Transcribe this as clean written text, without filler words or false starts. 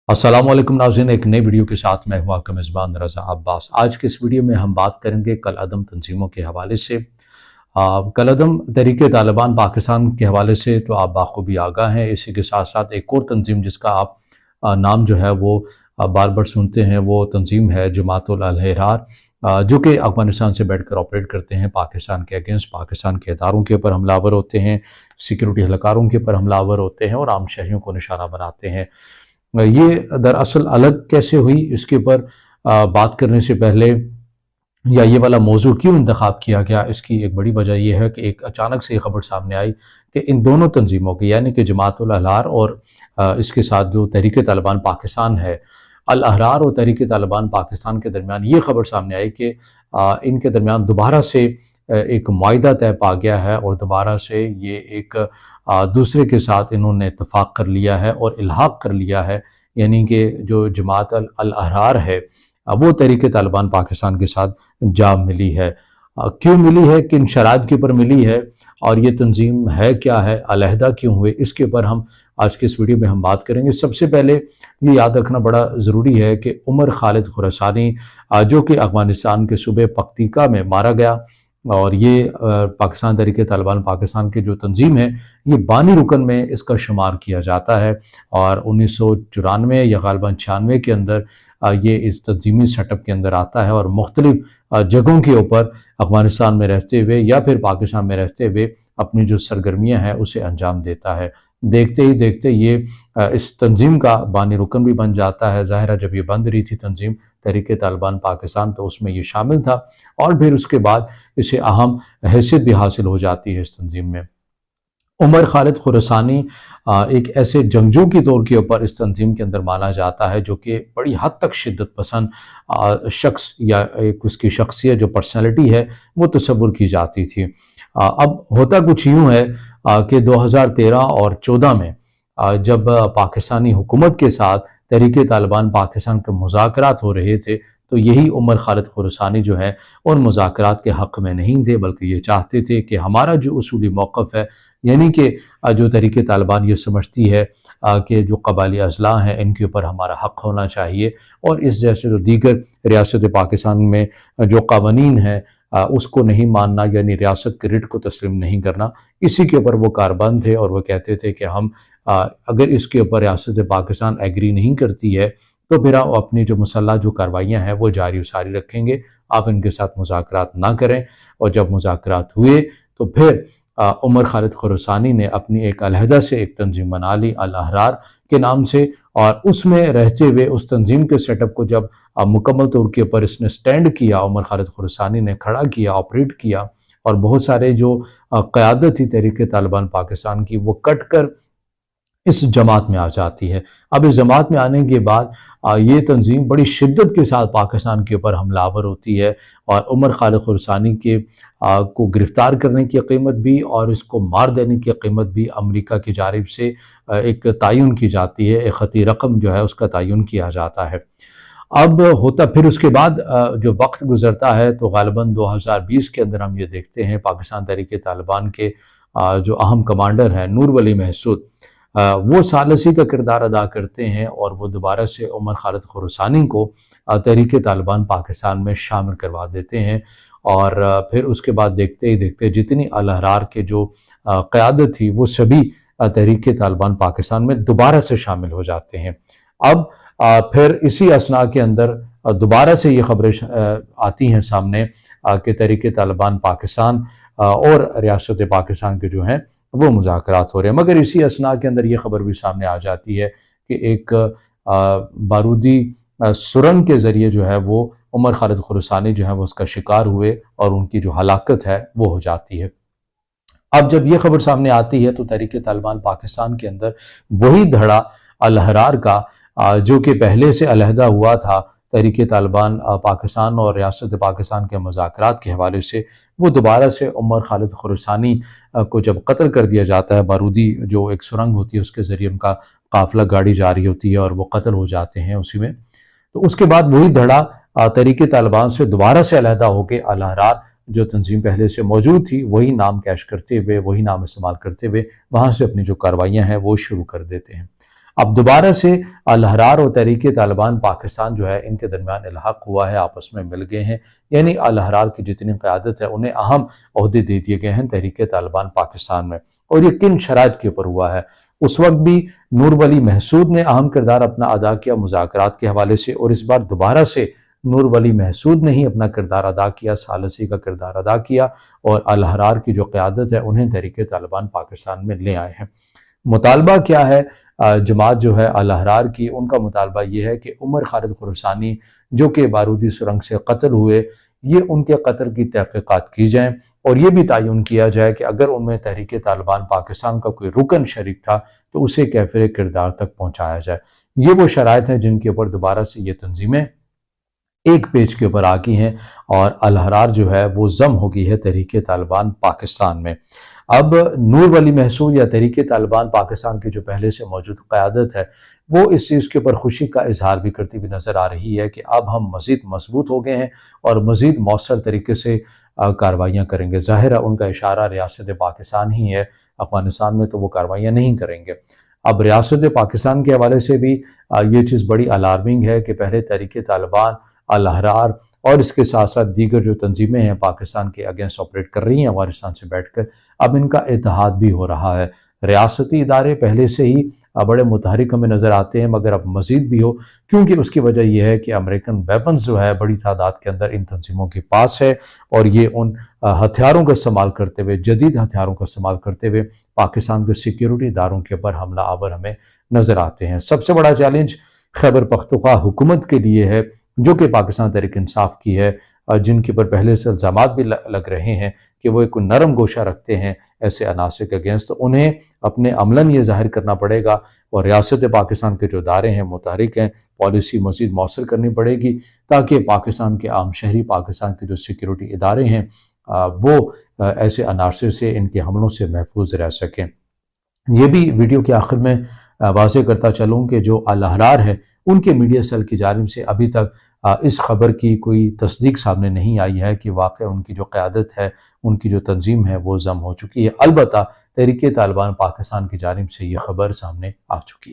अस्सलाम वालेकुम नाज़रीन, एक नई वीडियो के साथ मैं हूं आपका मेज़बान रज़ा अब्बास। आज के इस वीडियो में हम बात करेंगे कलअदम तंजीमों के हवाले से। कलअदम तहरीक तालिबान पाकिस्तान के हवाले से तो आप बाखूबी आगाह हैं। इसी के साथ साथ एक और तंजीम जिसका आप नाम जो है वो बार बार सुनते हैं, वो तंजीम है जमातुल अल-अहरार, जो कि अफ़गानिस्तान से बैठ कर ऑपरेट करते हैं। पाकिस्तान के अगेंस्ट पाकिस्तान के इदारों के ऊपर हमलावर होते हैं, सिक्योरिटी एहलकारों के ऊपर हमलावर होते हैं और आम शहरियों को निशाना बनाते हैं। ये दरअसल अलग कैसे हुई, इसके ऊपर बात करने से पहले, या ये वाला मौजू क्यों इंतखाब किया गया, इसकी एक बड़ी वजह यह है कि एक अचानक से ये खबर सामने आई कि इन दोनों तंजीमों की, यानी कि जमातुल अहरार और इसके साथ जो तहरीक तालिबान पाकिस्तान है, अल अहरार और तहरीक तालिबान पाकिस्तान के दरमियान ये खबर सामने आई कि इनके दरमियान दोबारा से एक मुआहिदा तय पा गया है और दोबारा से ये एक दूसरे के साथ इन्होंने इत्तफाक कर लिया है और इल्हाक कर लिया है। यानी कि जो जमात अल अहरार है, वो तहरीक तालिबान पाकिस्तान के साथ जा मिली है। क्यों मिली है, किन शराइत के ऊपर मिली है, और ये तंजीम है क्या है, अलहदा क्यों हुए, इसके ऊपर हम आज के इस वीडियो में हम बात करेंगे। सबसे पहले ये याद रखना बड़ा ज़रूरी है कि उमर खालिद खुरासानी, जो कि अफ़गानिस्तान के सूबे पख्तीका में मारा गया, और ये पाकिस्तान तहरीक तालिबान पाकिस्तान की जो तंजीम है, ये बानी रुकन में इसका शुमार किया जाता है। और 1994 या ग़ालिबन 96 के अंदर ये इस तंजीमी सेटअप के अंदर आता है और मुख्तलिफ जगहों के ऊपर अफ़गानिस्तान में रहते हुए या फिर पाकिस्तान में रहते हुए अपनी जो सरगर्मियाँ हैं उसे अंजाम देता है। देखते ही देखते ये इस तंजीम का बानी रुकन भी बन जाता है। ज़ाहिर है, जब ये बंद रही थी तंजीम तहरीक तालिबान पाकिस्तान, तो उसमें ये शामिल था, और फिर उसके बाद इसे अहम हैसियत भी हासिल हो जाती है इस तंजीम में। उमर खालिद खुरासानी एक ऐसे जंगजू के तौर के ऊपर इस तंजीम के अंदर माना जाता है, जो कि बड़ी हद तक शिद्दत पसंद शख्स, या एक उसकी शख्सियत जो पर्सनैलिटी है वो तस्वुर की जाती थी। अब होता कुछ यूँ है कि 2013 और 14 में जब पाकिस्तानी हुकूमत के साथ तहरीक तालिबान पाकिस्तान के मुज़ाकरात हो रहे थे, तो यही उमर खालिद खुरासानी जो है उन मुज़ाकरात के हक़ में नहीं थे, बल्कि ये चाहते थे कि हमारा जो उसूली मौक़िफ़ है, यानी कि जो तहरीक तालिबान ये समझती है कि जो कबायली अज़ला हैं इनके ऊपर हमारा हक़ होना चाहिए, और इस जैसे जो दीगर रियासत पाकिस्तान में जो क़वानीन हैं उसको नहीं मानना, यानी रियासत के रिट को तस्लीम नहीं करना, इसी के ऊपर वो कारबंद थे। और वो कहते थे कि हम अगर इसके ऊपर रियासत पाकिस्तान एग्री नहीं करती है, तो फिर आप अपनी जो मुसल्लह जो कार्रवाइयाँ हैं वो जारी व सारी रखेंगे, आप इनके साथ मुज़ाकरात ना करें। और जब मुज़ाकरात हुए तो फिर उमर खालिद खुरासानी ने अपनी एक अलहदा से एक तंजीम बना ली अल अहरार के नाम से, और उसमें रहते हुए उस तंजीम के सेटअप को जब मुकम्मल तौर के ऊपर इसने स्टैंड किया, उमर खालिद खुरासानी ने खड़ा किया, ऑपरेट किया, और बहुत सारे जो क़यादत थी तहरीक तालिबान पाकिस्तान की, वो कट कर इस जमात में आ जाती है। अब इस जमात में आने के बाद ये तंजीम बड़ी शिद्दत के साथ पाकिस्तान के ऊपर हमलावर होती है, और उमर खालिद खुरासानी के को गिरफ़्तार करने की कीमत भी और इसको मार देने की कीमत भी अमेरिका की जानिब से एक तयन की जाती है, एक ख़ती रकम जो है उसका तयन किया जाता है। अब होता फिर उसके बाद जो वक्त गुजरता है, तो ग़ालिबन 2020 के अंदर हम ये देखते हैं पाकिस्तान तहरीक तालिबान के जो अहम कमांडर हैं नूर वली महसूद, वो सालसी का किरदार अदा करते हैं, और वो दोबारा से उमर खालिद खुरासानी को तहरीक तालिबान पाकिस्तान में शामिल करवा देते हैं। और फिर उसके बाद देखते ही देखते जितनी अल अहरार के जो क़यादत थी वो सभी तहरीक तालिबान पाकिस्तान में दोबारा से शामिल हो जाते हैं। अब फिर इसी असना के अंदर दोबारा से ये ख़बरें आती हैं सामने कि तहरीक तालिबान पाकिस्तान और रियासत पाकिस्तान के जो हैं वो मुज़ाकरात हो रहे हैं। मगर इसी असना के अंदर ये ख़बर भी सामने आ जाती है कि एक बारूदी सुरंग के ज़रिए जो है वो उमर खालिद खुरासानी जो है वो उसका शिकार हुए, और उनकी जो हलाकत है वो हो जाती है। अब जब ये खबर सामने आती है, तो तहरीक तालिबान पाकिस्तान के अंदर वही धड़ा अल अहरार का, जो कि पहले से अलहदा हुआ था तहरीक तालिबान पाकिस्तान और रियासत पाकिस्तान के मुज़ाकरात के हवाले से, वो दोबारा से उमर खालिद खुरासानी को जब कत्ल कर दिया जाता है, बारूदी जो एक सुरंग होती है उसके ज़रिए उनका काफ़िला गाड़ी जा रही होती है और वो कत्ल हो जाते हैं उसी में। तो उसके बाद वही धड़ा तहरीक तालिबान से दोबारा से अलहदा होकर अल अहरार, जो तंजीम पहले से मौजूद थी, वही नाम कैश करते हुए, वही नाम इस्तेमाल करते हुए वहाँ से अपनी जो कार्रवाइयाँ हैं वो शुरू कर देते हैं। اب دوبارہ سے الحرار اور تحریک طالبان پاکستان جو ہے ان کے درمیان الحاق ہوا ہے، آپس میں مل گئے ہیں، یعنی الحرار کی جتنی قیادت ہے انہیں اہم عہدے دے دیے گئے ہیں تحریک طالبان پاکستان میں۔ اور یہ کن شرائط کے اوپر ہوا ہے؟ اس وقت بھی نور ولی محسود نے اہم کردار اپنا ادا کیا مذاکرات کے حوالے سے، اور اس بار دوبارہ سے نور ولی محسود نے ہی اپنا کردار ادا کیا، ثالثی کا کردار ادا کیا، اور الحرار کی جو قیادت ہے انہیں تحریک طالبان پاکستان میں لے آئے ہیں۔ مطالبہ کیا ہے جماعت جو ہے الحرار کی؟ ان کا مطالبہ یہ ہے کہ عمر خالد خراسانی جو کہ بارودی سرنگ سے قتل ہوئے، یہ ان کے قتل کی تحقیقات کی جائیں، اور یہ بھی تعین کیا جائے کہ اگر ان میں تحریک طالبان پاکستان کا کوئی رکن شریک تھا تو اسے کیفر کردار تک پہنچایا جائے۔ یہ وہ شرائط ہیں جن کے اوپر دوبارہ سے یہ تنظیمیں ایک پیج کے اوپر آگئی ہیں، اور الحرار جو ہے وہ ضم ہو گئی ہے تحریک طالبان پاکستان میں۔ اب نور ولی محسود یا تحریک طالبان پاکستان کی جو پہلے سے موجود قیادت ہے وہ اس چیز کے اوپر خوشی کا اظہار بھی کرتی ہوئی نظر آ رہی ہے کہ اب ہم مزید مضبوط ہو گئے ہیں اور مزید مؤثر طریقے سے کاروائیاں کریں گے۔ ظاہر ہے ان کا اشارہ ریاست پاکستان ہی ہے، افغانستان میں تو وہ کاروائیاں نہیں کریں گے۔ اب ریاست پاکستان کے حوالے سے بھی یہ چیز بڑی الارمنگ ہے کہ پہلے تحریک طالبان، الحرار اور اس کے ساتھ ساتھ دیگر جو تنظیمیں ہیں پاکستان کے اگینسٹ آپریٹ کر رہی ہیں افغانستان سے بیٹھ کر، اب ان کا اتحاد بھی ہو رہا ہے۔ ریاستی ادارے پہلے سے ہی بڑے متحرک ہمیں نظر آتے ہیں، مگر اب مزید بھی ہو، کیونکہ اس کی وجہ یہ ہے کہ امریکن ویپنز جو ہے بڑی تعداد کے اندر ان تنظیموں کے پاس ہے، اور یہ ان ہتھیاروں کا استعمال کرتے ہوئے، جدید ہتھیاروں کا استعمال کرتے ہوئے پاکستان کے سیکیورٹی اداروں کے اوپر حملہ آور ہمیں نظر آتے ہیں۔ سب سے بڑا چیلنج خیبر پختونخوا حکومت کے لیے ہے، جو کہ پاکستان تحریک انصاف کی ہے، جن کے اوپر پہلے سے الزامات بھی لگ رہے ہیں کہ وہ ایک نرم گوشہ رکھتے ہیں ایسے عناصر کے اگینسٹ، تو انہیں اپنے عملاً یہ ظاہر کرنا پڑے گا، اور ریاست پاکستان کے جو ادارے ہیں متحرک ہیں، پالیسی مزید مؤثر کرنی پڑے گی تاکہ پاکستان کے عام شہری، پاکستان کے جو سیکیورٹی ادارے ہیں وہ ایسے عناصر سے، ان کے حملوں سے محفوظ رہ سکیں۔ یہ بھی ویڈیو کے آخر میں واضح کرتا چلوں کہ جو الحرار ہے ان کے میڈیا سیل کی جانب سے ابھی تک اس خبر کی کوئی تصدیق سامنے نہیں آئی ہے کہ واقع ان کی جو قیادت ہے، ان کی جو تنظیم ہے وہ ضم ہو چکی ہے۔ البتہ تحریک طالبان پاکستان کی جانب سے یہ خبر سامنے آ چکی ہے۔